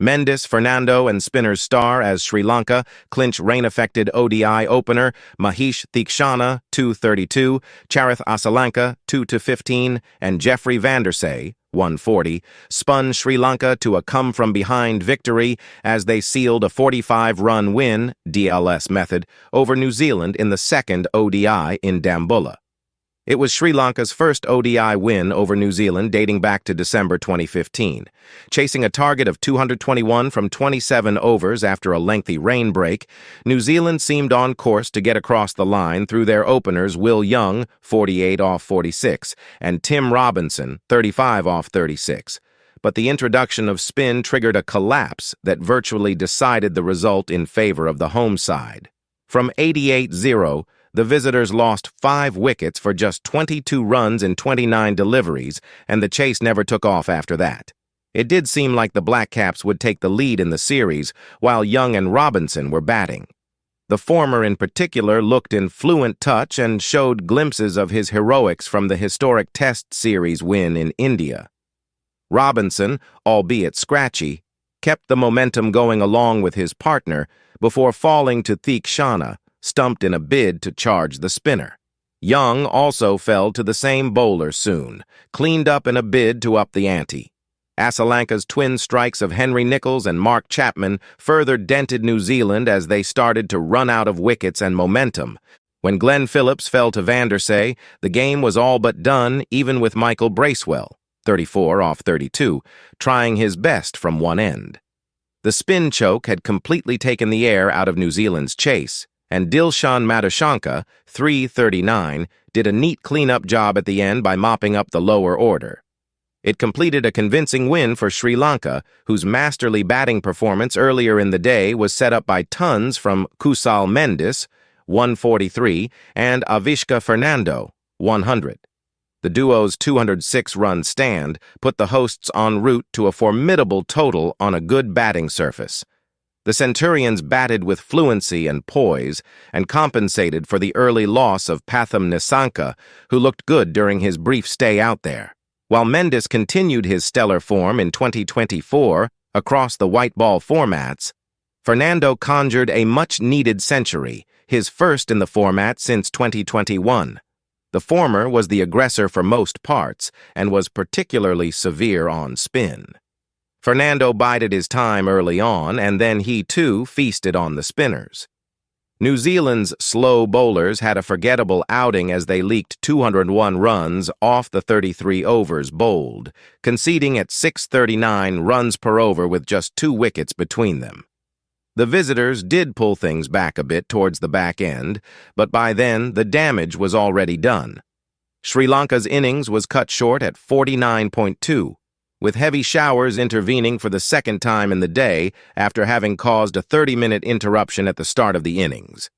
Mendis, Fernando, and spinners star as Sri Lanka, clinch rain-affected ODI opener Maheesh Theekshana, 232, Charith Asalanka, 2-15, and Jeffrey Vandersay, 140, spun Sri Lanka to a come-from-behind victory as they sealed a 45-run win, DLS method, over New Zealand in the second ODI in Dambulla. It was Sri Lanka's first ODI win over New Zealand dating back to December 2015. Chasing a target of 221 from 27 overs after a lengthy rain break, New Zealand seemed on course to get across the line through their openers Will Young, 48 off 46, and Tim Robinson, 35 off 36. But the introduction of spin triggered a collapse that virtually decided the result in favor of the home side. From 88-0, the visitors lost 5 wickets for just 22 runs in 29 deliveries, and the chase never took off after that. It did seem like the Black Caps would take the lead in the series, while Young and Robinson were batting. The former in particular looked in fluent touch and showed glimpses of his heroics from the historic Test Series win in India. Robinson, albeit scratchy, kept the momentum going along with his partner before falling to Theekshana, stumped in a bid to charge the spinner. Young also fell to the same bowler soon, cleaned up in a bid to up the ante. Asalanka's twin strikes of Henry Nicholls and Mark Chapman further dented New Zealand as they started to run out of wickets and momentum. When Glenn Phillips fell to Vandersay, the game was all but done, even with Michael Bracewell, 34 off 32, trying his best from one end. The spin choke had completely taken the air out of New Zealand's chase, and Dilshan Madushanka, 339, did a neat clean-up job at the end by mopping up the lower order. It completed a convincing win for Sri Lanka, whose masterly batting performance earlier in the day was set up by tons from Kusal Mendis, 143, and Avishka Fernando, 100. The duo's 206-run stand put the hosts en route to a formidable total on a good batting surface. The Centurions batted with fluency and poise and compensated for the early loss of Pathum Nissanka, who looked good during his brief stay out there. While Mendis continued his stellar form in 2024 across the white ball formats, Fernando conjured a much-needed century, his first in the format since 2021. The former was the aggressor for most parts and was particularly severe on spin. Fernando bided his time early on, and then he, too, feasted on the spinners. New Zealand's slow bowlers had a forgettable outing as they leaked 201 runs off the 33 overs bowled, conceding at 639 runs per over with just 2 wickets between them. The visitors did pull things back a bit towards the back end, but by then the damage was already done. Sri Lanka's innings was cut short at 49.2, with heavy showers intervening for the second time in the day after having caused a 30-minute interruption at the start of the innings.